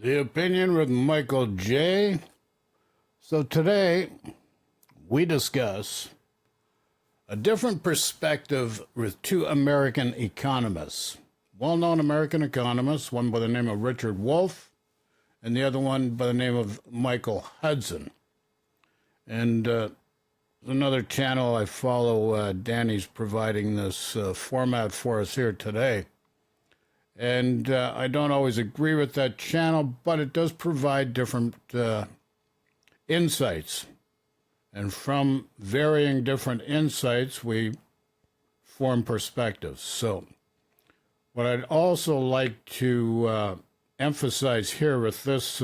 The Opinion with Michael J. So today we discuss a different perspective with two American economists, well-known American economists, one by the name of Richard Wolff and the other one by the name of Michael Hudson. And another channel I follow, Danny's providing this format for us here today. And I don't always agree with that channel, but it does provide different insights. And from varying different insights, we form perspectives. So what I'd also like to emphasize here with this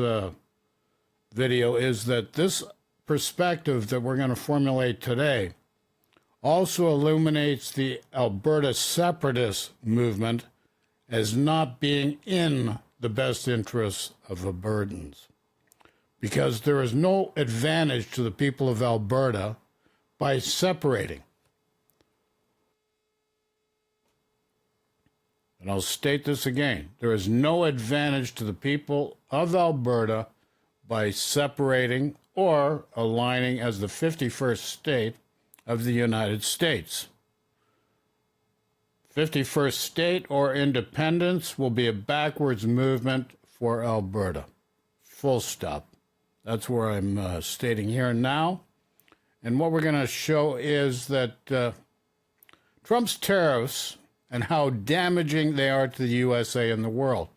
video is that this perspective that we're going to formulate today also illuminates the Alberta separatist movement as not being in the best interests of Albertans, because there is no advantage to the people of Alberta by separating. And I'll state this again. There is no advantage to the people of Alberta by separating or aligning as the 51st state of the United States. 51st state or independence will be a backwards movement for Alberta. Full stop. That's where I'm stating here now. And what we're going to show is that Trump's tariffs and how damaging they are to the USA and the world.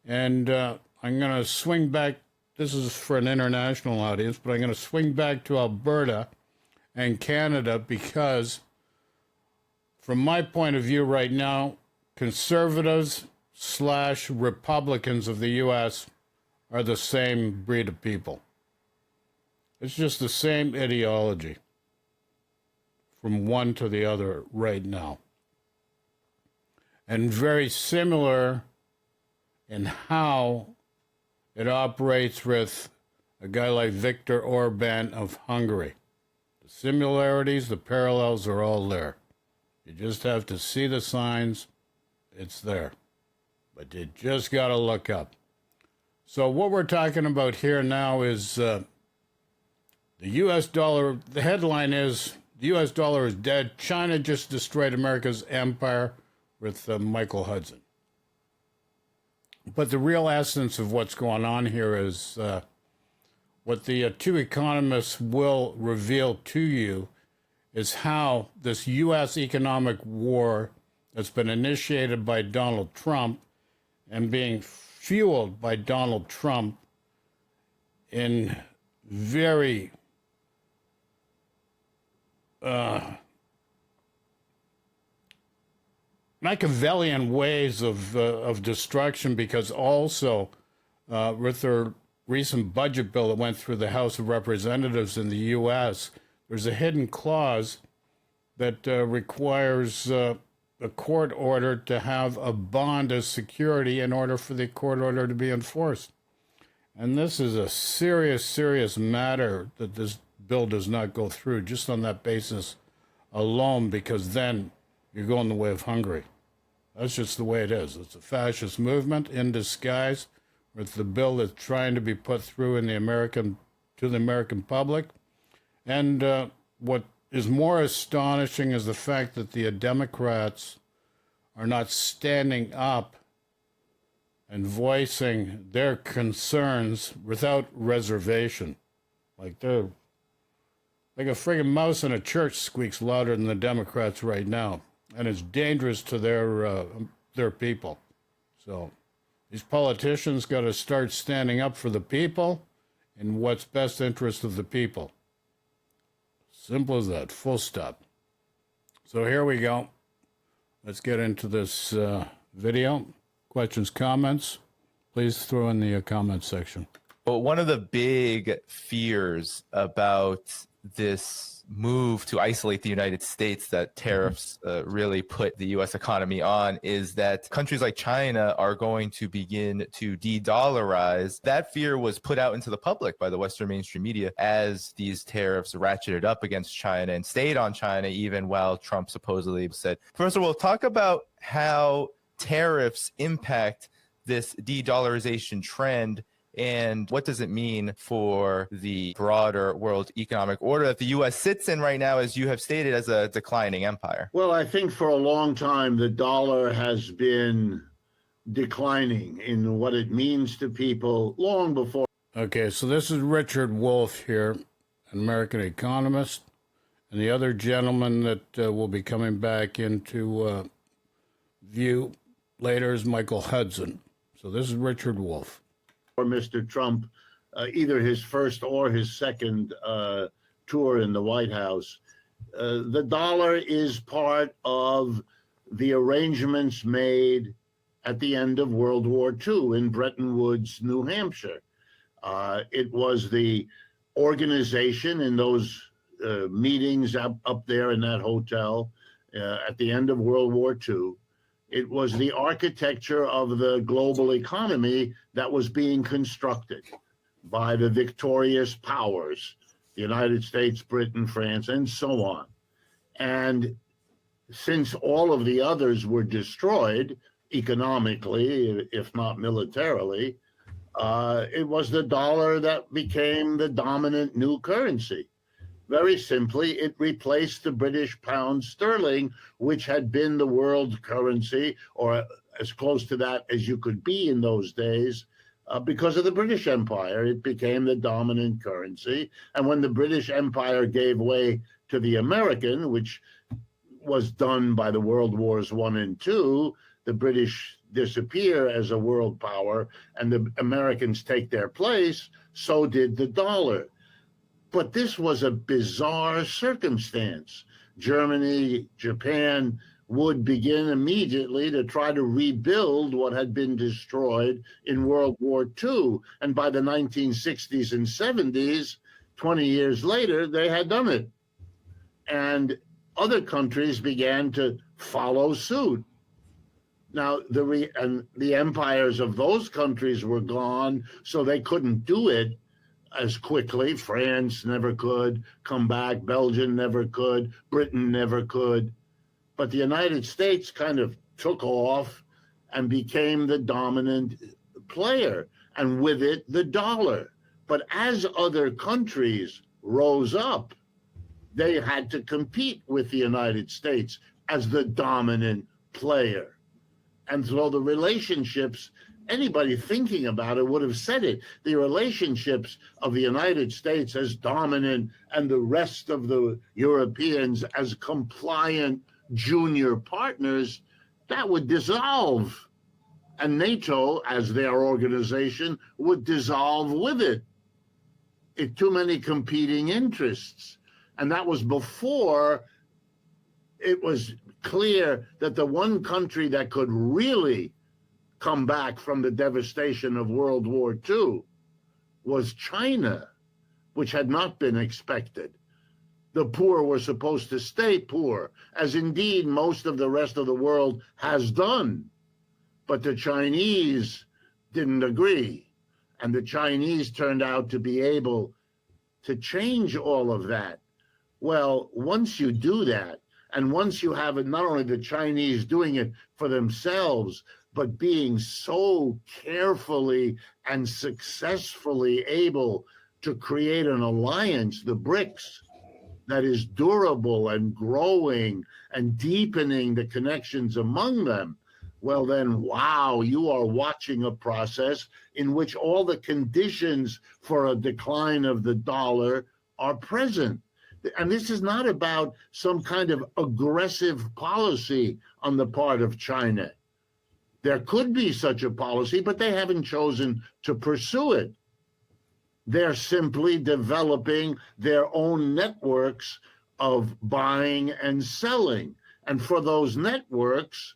And I'm going to swing back. This is for an international audience, but I'm going to swing back to Alberta and Canada because, from my point of view right now, conservatives / Republicans of the U.S. are the same breed of people. It's just the same ideology from one to the other right now. And very similar in how it operates with a guy like Viktor Orban of Hungary. The similarities, the parallels are all there. You just have to see the signs. It's there. But you just got to look up. So what we're talking about here now is the U.S. dollar. The headline is, the U.S. dollar is dead. China just destroyed America's empire, with Michael Hudson. But the real essence of what's going on here is what the two economists will reveal to you is how this U.S. economic war that's been initiated by Donald Trump and being fueled by Donald Trump in very Machiavellian ways of destruction, because also with their recent budget bill that went through the House of Representatives in the U.S., there's a hidden clause that requires a court order to have a bond as security in order for the court order to be enforced. And this is a serious, serious matter that this bill does not go through just on that basis alone, because then you're going the way of Hungary. That's just the way it is. It's a fascist movement in disguise with the bill that's trying to be put through in the American public. And what is more astonishing is the fact that the Democrats are not standing up and voicing their concerns without reservation. Like a friggin' mouse in a church squeaks louder than the Democrats right now. And it's dangerous to their people. So these politicians got to start standing up for the people in what's best interest of the people. Simple as that, full stop. So here we go. Let's get into this video. Questions, comments, please throw in the comment section. Well, one of the big fears about this move to isolate the United States that tariffs really put the U.S. economy on is that countries like China are going to begin to de-dollarize. That fear was put out into the public by the Western mainstream media as these tariffs ratcheted up against China and stayed on China even while Trump supposedly said. First of all, talk about how tariffs impact this de-dollarization trend, and what does it mean for the broader world economic order that the U.S. sits in right now, as you have stated, as a declining empire? Well, I think for a long time, the dollar has been declining in what it means to people long before. Okay, so this is Richard Wolff here, an American economist, and the other gentleman that will be coming back into view later is Michael Hudson. So this is Richard Wolff. Mr. Trump, either his first or his second tour in the White House. The dollar is part of the arrangements made at the end of World War II in Bretton Woods, New Hampshire. It was the organization in those meetings up there in that hotel at the end of World War II. It was the architecture of the global economy that was being constructed by the victorious powers, the United States, Britain, France, and so on. And since all of the others were destroyed economically, if not militarily, it was the dollar that became the dominant new currency. Very simply, it replaced the British pound sterling, which had been the world currency, or as close to that as you could be in those days. Because of the British Empire, it became the dominant currency. And when the British Empire gave way to the American, which was done by the World Wars I and II, the British disappear as a world power and the Americans take their place, so did the dollar. But this was a bizarre circumstance. Germany, Japan would begin immediately to try to rebuild what had been destroyed in World War II. And by the 1960s and 70s, 20 years later, they had done it. And other countries began to follow suit. Now, the empires of those countries were gone, so they couldn't do it as quickly. France never could come back. Belgium never could. Britain never could. But the United States kind of took off and became the dominant player, and with it, the dollar. But as other countries rose up, they had to compete with the United States as the dominant player. And so the relationships, anybody thinking about it would have said it, the relationships of the United States as dominant and the rest of the Europeans as compliant junior partners, that would dissolve. And NATO, as their organization, would dissolve with it. Too many competing interests. And that was before it was clear that the one country that could really come back from the devastation of World War II was China, which had not been expected. The poor were supposed to stay poor, as indeed most of the rest of the world has done. But the Chinese didn't agree. And the Chinese turned out to be able to change all of that. Well, once you do that, and once you have it, not only the Chinese doing it for themselves, but being so carefully and successfully able to create an alliance, the BRICS, that is durable and growing and deepening the connections among them, well then, wow, you are watching a process in which all the conditions for a decline of the dollar are present. And this is not about some kind of aggressive policy on the part of China. There could be such a policy, but they haven't chosen to pursue it. They're simply developing their own networks of buying and selling. And for those networks,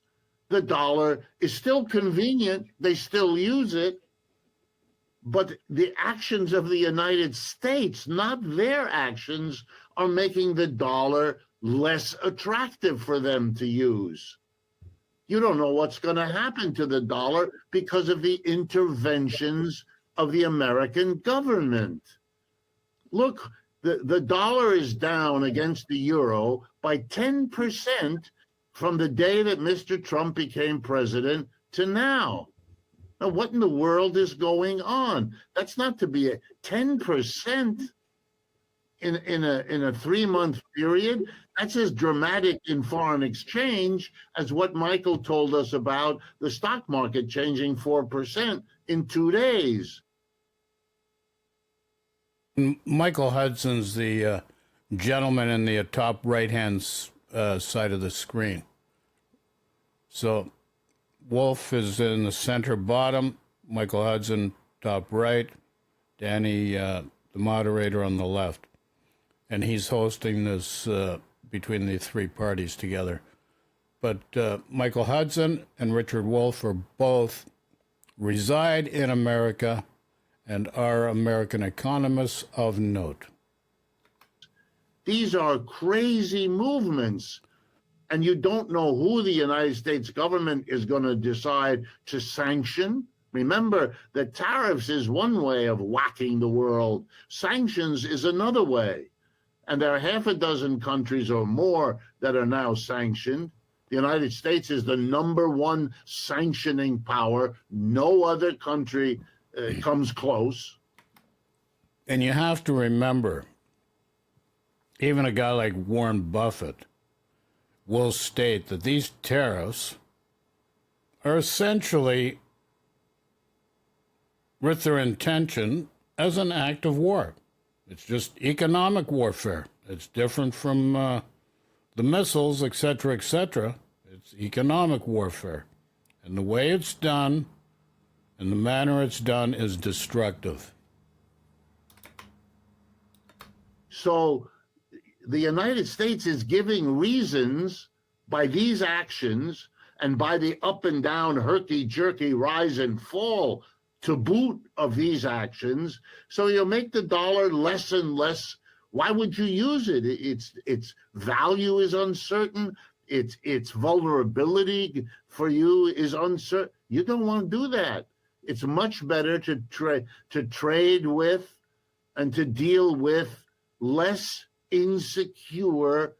the dollar is still convenient. They still use it. But the actions of the United States, not their actions, are making the dollar less attractive for them to use. You don't know what's going to happen to the dollar because of the interventions of the American government. Look, the dollar is down against the euro by 10% from the day that Mr. Trump became president to now. Now, what in the world is going on? That's not to be a 10% in a 3-month period. That's as dramatic in foreign exchange as what Michael told us about the stock market changing 4% in 2 days. Michael Hudson's the gentleman in the top right-hand side of the screen. So Wolff is in the center bottom, Michael Hudson top right, Danny, the moderator, on the left. And he's hosting this between the three parties together. But Michael Hudson and Richard Wolff are both reside in America and are American economists of note. These are crazy movements, and you don't know who the United States government is going to decide to sanction. Remember that tariffs is one way of whacking the world. Sanctions is another way. And there are half a dozen countries or more that are now sanctioned. The United States is the #1 sanctioning power. No other country comes close. And you have to remember, even a guy like Warren Buffett will state that these tariffs are essentially with their intention as an act of war. It's just economic warfare. It's different from the missiles, etc., etc. It's economic warfare. And the way it's done and the manner it's done is destructive. So the United States is giving reasons by these actions and by the up and down, herky-jerky rise and fall to boot of these actions. So you'll make the dollar less and less. Why would you use it? Its value is uncertain. Its vulnerability for you is uncertain. You don't want to do that. It's much better to trade with and to deal with less insecure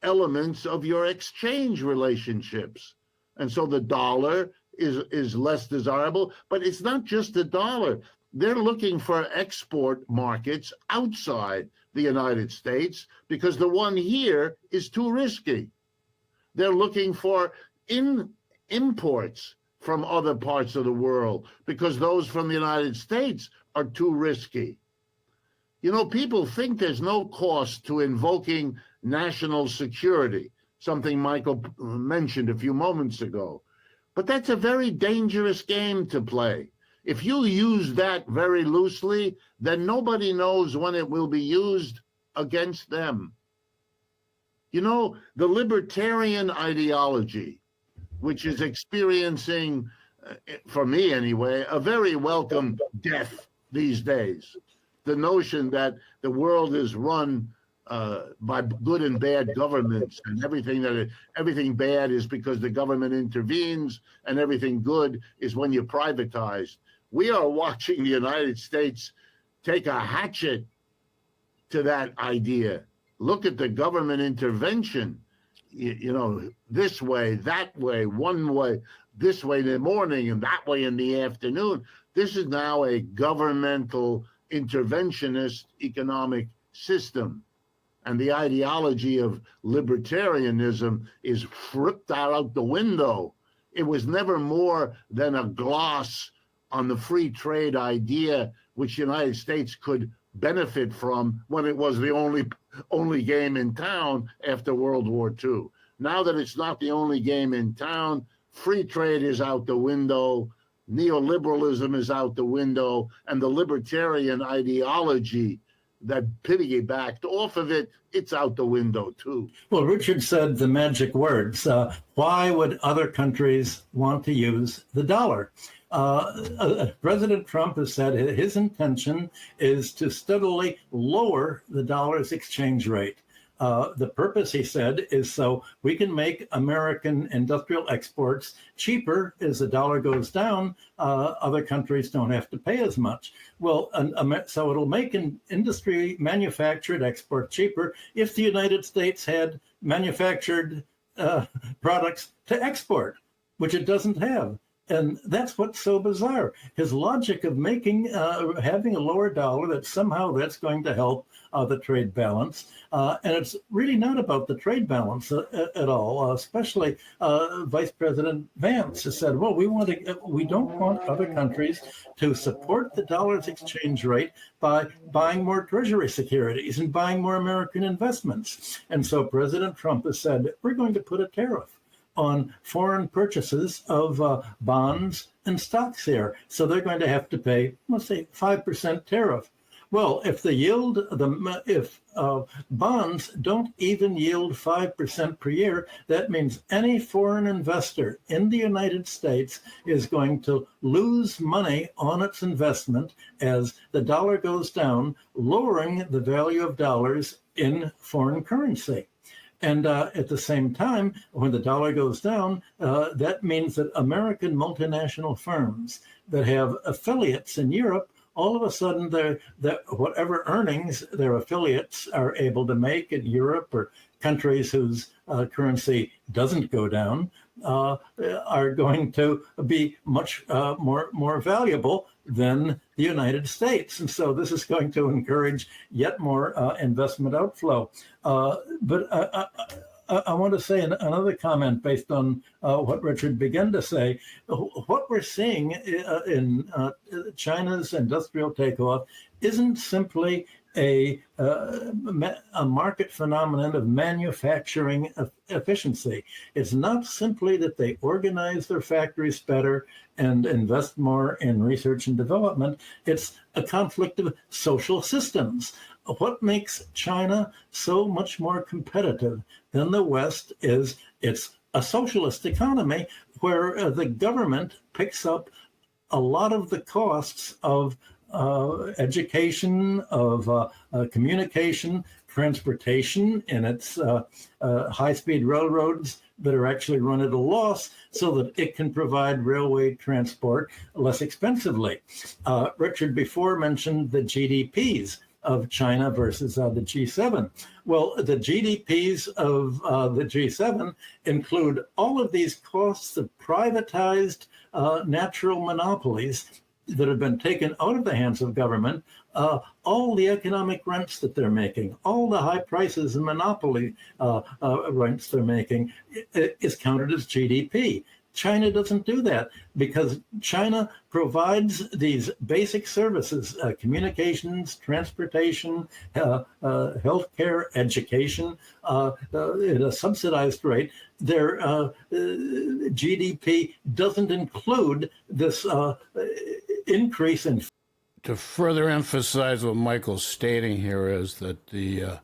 elements of your exchange relationships. And so the dollar is less desirable, but it's not just the dollar. They're looking for export markets outside the United States because the one here is too risky. They're looking for imports from other parts of the world because those from the United States are too risky. You know, people think there's no cost to invoking national security, something Michael mentioned a few moments ago. But that's a very dangerous game to play. If you use that very loosely, then nobody knows when it will be used against them. You know, the libertarian ideology, which is experiencing, for me anyway, a very welcome death these days. The notion that the world is run by good and bad governments, and everything bad is because the government intervenes, and everything good is when you privatize. We are watching the United States take a hatchet to that idea. Look at the government intervention. You know, this way, that way, one way, this way in the morning and that way in the afternoon. This is now a governmental interventionist economic system. And the ideology of libertarianism is flipped out the window. It was never more than a gloss on the free trade idea, which the United States could benefit from when it was the only game in town after World War II. Now that it's not the only game in town, free trade is out the window, neoliberalism is out the window, and the libertarian ideology that piggybacked off of it, it's out the window too. Well, Richard said the magic words. Why would other countries want to use the dollar? President Trump has said his intention is to steadily lower the dollar's exchange rate. The purpose, he said, is so we can make American industrial exports cheaper as the dollar goes down. Other countries don't have to pay as much. Well, so it'll make an industry manufactured export cheaper if the United States had manufactured products to export, which it doesn't have. And that's what's so bizarre. His logic of having a lower dollar, that somehow that's going to help the trade balance. And it's really not about the trade balance at all, especially Vice President Vance has said, well, we don't want other countries to support the dollar's exchange rate by buying more treasury securities and buying more American investments. And so President Trump has said, we're going to put a tariff on foreign purchases of bonds and stocks here. So they're going to have to pay, let's say, 5% tariff. Well, if bonds don't even yield 5% per year, that means any foreign investor in the United States is going to lose money on its investment as the dollar goes down, lowering the value of dollars in foreign currency. And at the same time, when the dollar goes down, that means that American multinational firms that have affiliates in Europe, all of a sudden, whatever earnings their affiliates are able to make in Europe or countries whose currency doesn't go down are going to be much more valuable than the United States. And so this is going to encourage yet more investment outflow. But I want to say another comment based on what Richard began to say. What we're seeing in China's industrial takeoff isn't simply a market phenomenon of manufacturing efficiency. It's not simply that they organize their factories better and invest more in research and development. It's a conflict of social systems. What makes China so much more competitive than the West is it's a socialist economy where the government picks up a lot of the costs of education, of communication, transportation in its high-speed railroads that are actually run at a loss so that it can provide railway transport less expensively. Richard before mentioned the GDPs of China versus the G7. Well, the GDPs of the G7 include all of these costs of privatized natural monopolies that have been taken out of the hands of government, all the economic rents that they're making, all the high prices and monopoly rents they're making is counted as GDP. China doesn't do that because China provides these basic services, communications, transportation, healthcare, education, at a subsidized rate. Their GDP doesn't include this increase in. To further emphasize what Michael's stating here is that the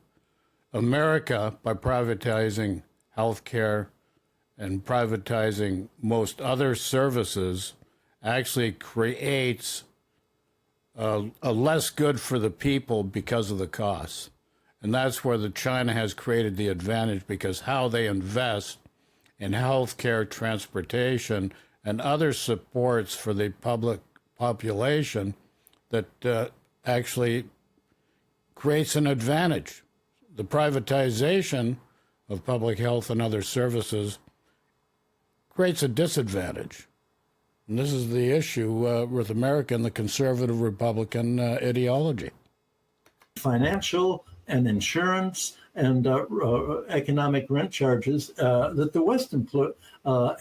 America, by privatizing healthcare and privatizing most other services, actually creates a less good for the people because of the costs. And that's where China has created the advantage, because how they invest in healthcare, transportation, and other supports for the public population that actually creates an advantage. The privatization of public health and other services creates a disadvantage. And this is the issue with America and the conservative Republican ideology. Financial and insurance and economic rent charges that the West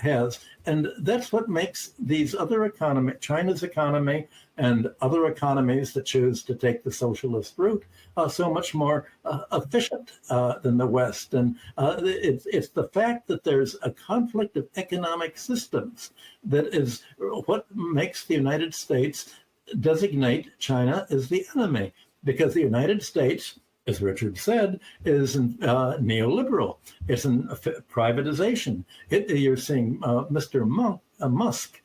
has. And that's what makes these other economies, China's economy and other economies that choose to take the socialist route, so much more efficient than the West. And it's the fact that there's a conflict of economic systems that is what makes the United States designate China as the enemy, because the United States, as Richard said, is neoliberal. It's in privatization. You're seeing Mr. Musk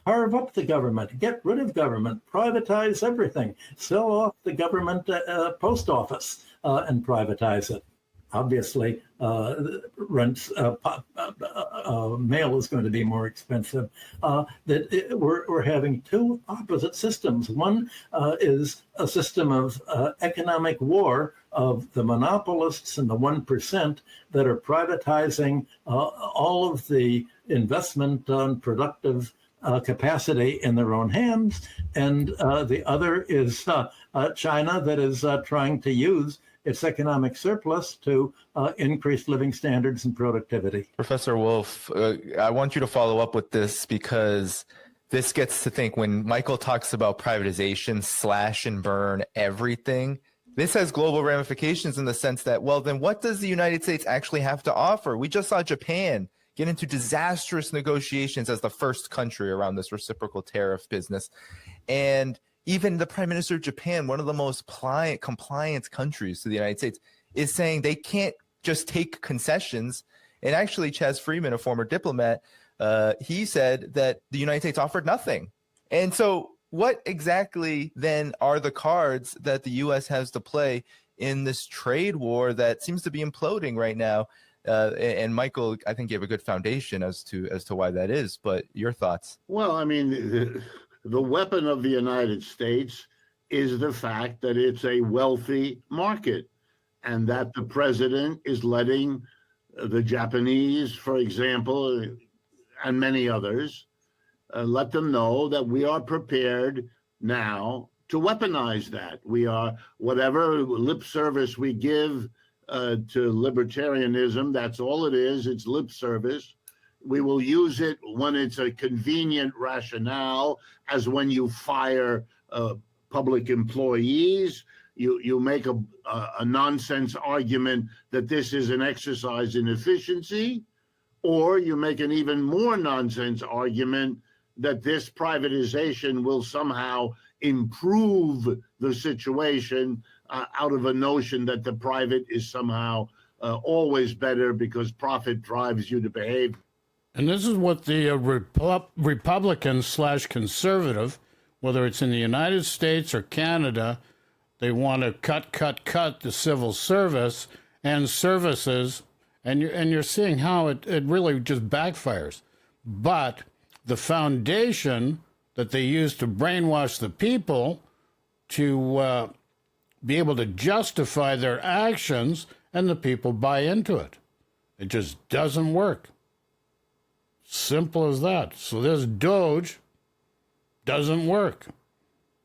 carve up the government, get rid of government, privatize everything, sell off the government post office and privatize it. Obviously, rents, mail is going to be more expensive. We're having two opposite systems. One is a system of economic war of the monopolists and the 1% that are privatizing all of the investment on productive capacity in their own hands, and the other is China that is trying to use its economic surplus to increase living standards and productivity. Professor Wolff, I want you to follow up with this because this gets to think when Michael talks about privatization, slash and burn everything. This has global ramifications in the sense that, well, then what does the United States actually have to offer? We just saw Japan get into disastrous negotiations as the first country around this reciprocal tariff business. And even the Prime Minister of Japan, one of the most compliant countries to the United States, is saying they can't just take concessions. And actually, Chaz Freeman, a former diplomat, he said that the United States offered nothing. And so what exactly then are the cards that the U.S. has to play in this trade war that seems to be imploding right now? And Michael, I think you have a good foundation as to why that is, but your thoughts? Well, I mean, the weapon of the United States is the fact that it's a wealthy market and that the president is letting the Japanese, for example, and many others, let them know that we are prepared now to weaponize that. We are, whatever lip service we give to libertarianism, that's all it is. It's lip service. We will use it when it's a convenient rationale, as when you fire public employees. You make a nonsense argument that this is an exercise in efficiency, or you make an even more nonsense argument that this privatization will somehow improve the situation out of a notion that the private is somehow always better because profit drives you to behave. And this is what the Republican slash conservative, whether it's in the United States or Canada, they want to cut the civil service and services, and you're seeing how it really just backfires. But the foundation that they use to brainwash the people to be able to justify their actions, and the people buy into it. It just doesn't work. Simple as that. So this Doge doesn't work.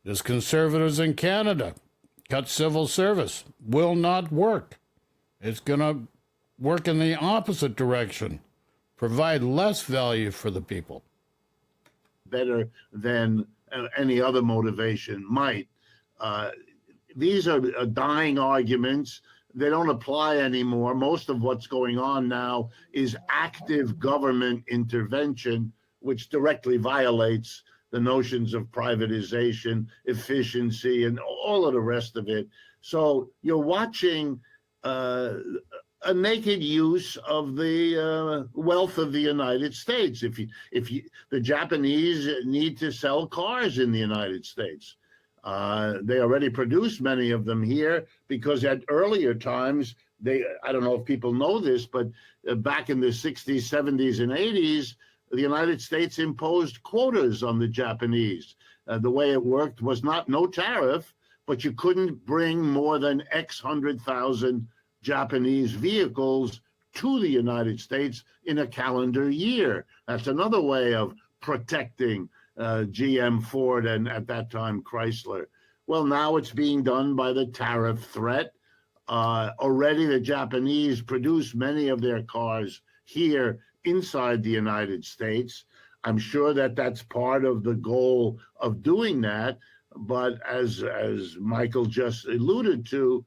This conservatives in Canada cut civil service will not work. It's going to work in the opposite direction, provide less value for the people. Better than any other motivation might. These are dying arguments. They don't apply anymore. Most of what's going on now is active government intervention, which directly violates the notions of privatization, efficiency, and all of the rest of it. So you're watching a naked use of the wealth of the United States. The Japanese need to sell cars in the United States. They already produce many of them here because at earlier times, I don't know if people know this, but back in the 60s, 70s, and 80s, the United States imposed quotas on the Japanese. The way it worked was no tariff, but you couldn't bring more than X 100,000 Japanese vehicles to the United States in a calendar year. That's another way of protecting GM, Ford, and at that time Chrysler. Well, now it's being done by the tariff threat. Already the Japanese produce many of their cars here inside the United States. I'm sure that that's part of the goal of doing that. But as Michael just alluded to,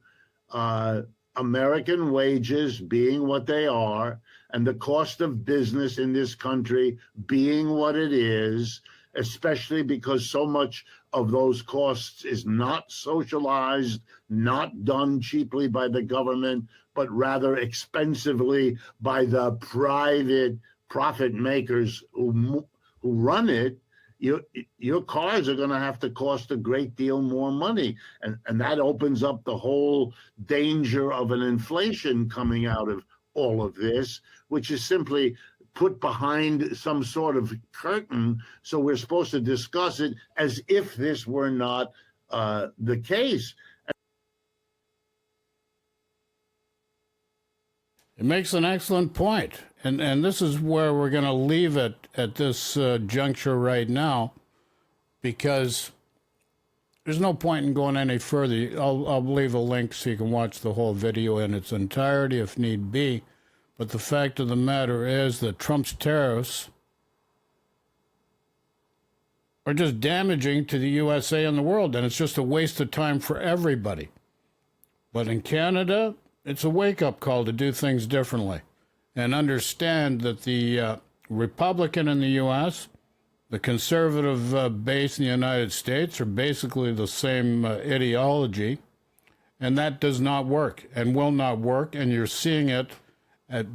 American wages being what they are, and the cost of business in this country being what it is, especially because so much of those costs is not socialized, not done cheaply by the government, but rather expensively by the private profit makers who run it, your cars are going to have to cost a great deal more money. And that opens up the whole danger of an inflation coming out of all of this, which is simply put behind some sort of curtain. So we're supposed to discuss it as if this were not the case. It makes an excellent point. And this is where we're going to leave it at this juncture right now, because there's no point in going any further. I'll leave a link so you can watch the whole video in its entirety if need be. But the fact of the matter is that Trump's tariffs are just damaging to the USA and the world, and it's just a waste of time for everybody. But in Canada, it's a wake-up call to do things differently and understand that the Republican in the U.S., the conservative base in the United States are basically the same ideology, and that does not work and will not work, and you're seeing it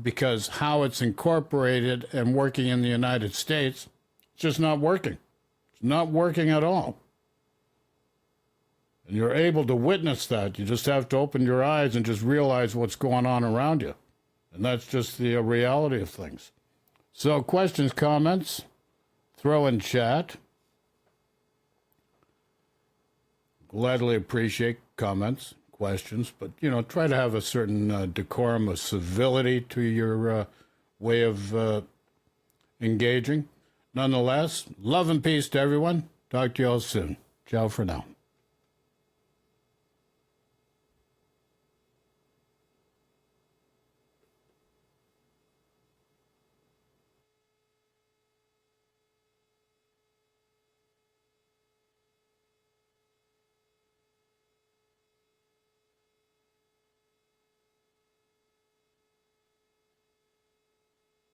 because how it's incorporated and working in the United States, it's just not working. It's not working at all. And you're able to witness that. You just have to open your eyes and just realize what's going on around you. And that's just the reality of things. So questions, comments, throw in chat. Gladly appreciate comments, questions, but, try to have a certain decorum, a civility to your way of engaging. Nonetheless, love and peace to everyone. Talk to you all soon. Ciao for now.